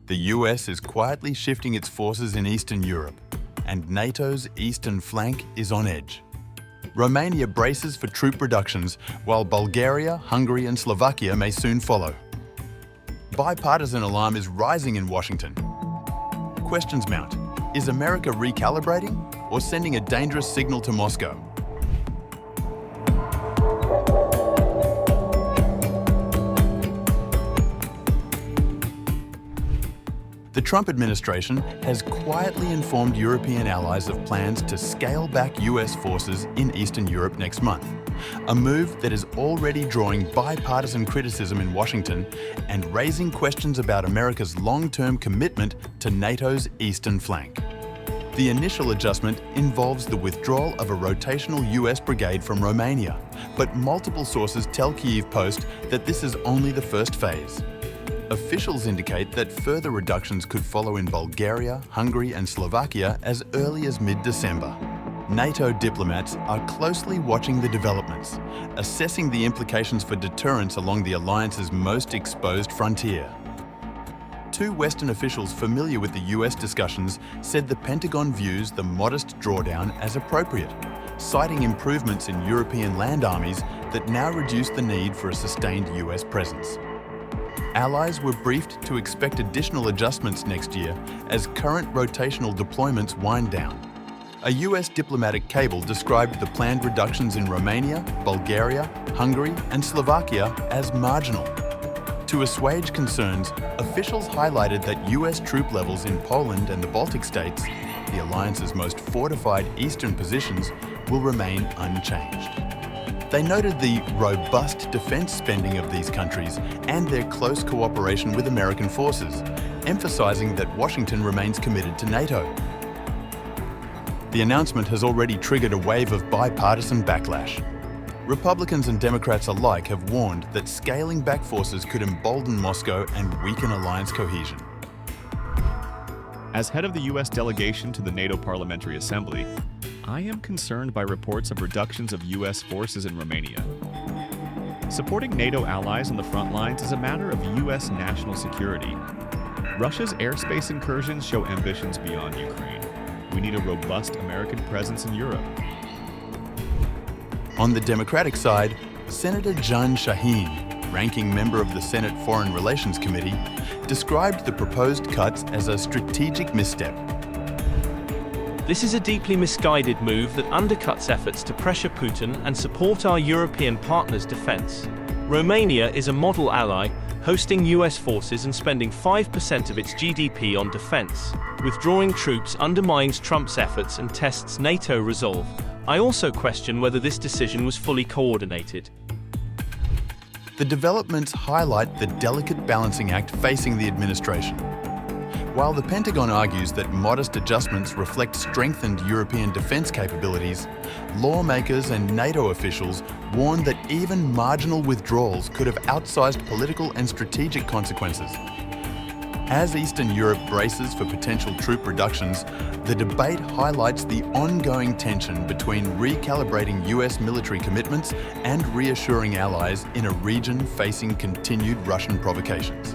The US is quietly shifting its forces in Eastern Europe, and NATO's eastern flank is on edge. Romania braces for troop reductions, while Bulgaria, Hungary and Slovakia may soon follow. Bipartisan alarm is rising in Washington. Questions mount. Is America recalibrating or sending a dangerous signal to Moscow? The Trump administration has quietly informed European allies of plans to scale back US forces in Eastern Europe next month, a move that is already drawing bipartisan criticism in Washington and raising questions about America's long-term commitment to NATO's eastern flank. The initial adjustment involves the withdrawal of a rotational US brigade from Romania, but multiple sources tell Kyiv Post that this is only the first phase. Officials indicate that further reductions could follow in Bulgaria, Hungary and Slovakia as early as mid-December. NATO diplomats are closely watching the developments, assessing the implications for deterrence along the alliance's most exposed frontier. Two Western officials familiar with the US discussions said the Pentagon views the modest drawdown as appropriate, citing improvements in European land armies that now reduce the need for a sustained US presence. Allies were briefed to expect additional adjustments next year as current rotational deployments wind down. A US diplomatic cable described the planned reductions in Romania, Bulgaria, Hungary and Slovakia as marginal. To assuage concerns, officials highlighted that US troop levels in Poland and the Baltic states, the alliance's most fortified eastern positions, will remain unchanged. They noted the robust defense spending of these countries and their close cooperation with American forces, emphasizing that Washington remains committed to NATO. The announcement has already triggered a wave of bipartisan backlash. Republicans and Democrats alike have warned that scaling back forces could embolden Moscow and weaken alliance cohesion. As head of the U.S. delegation to the NATO Parliamentary Assembly, I am concerned by reports of reductions of U.S. forces in Romania. Supporting NATO allies on the front lines is a matter of U.S. national security. Russia's airspace incursions show ambitions beyond Ukraine. We need a robust American presence in Europe. On the Democratic side, Senator Shaheen, ranking member of the Senate Foreign Relations Committee, described the proposed cuts as a strategic misstep. This is a deeply misguided move that undercuts efforts to pressure Putin and support our European partners' defense. Romania is a model ally, hosting US forces and spending 5% of its GDP on defense. Withdrawing troops undermines Trump's efforts and tests NATO resolve. I also question whether this decision was fully coordinated. The developments highlight the delicate balancing act facing the administration. While the Pentagon argues that modest adjustments reflect strengthened European defense capabilities, lawmakers and NATO officials warn that even marginal withdrawals could have outsized political and strategic consequences. As Eastern Europe braces for potential troop reductions, the debate highlights the ongoing tension between recalibrating US military commitments and reassuring allies in a region facing continued Russian provocations.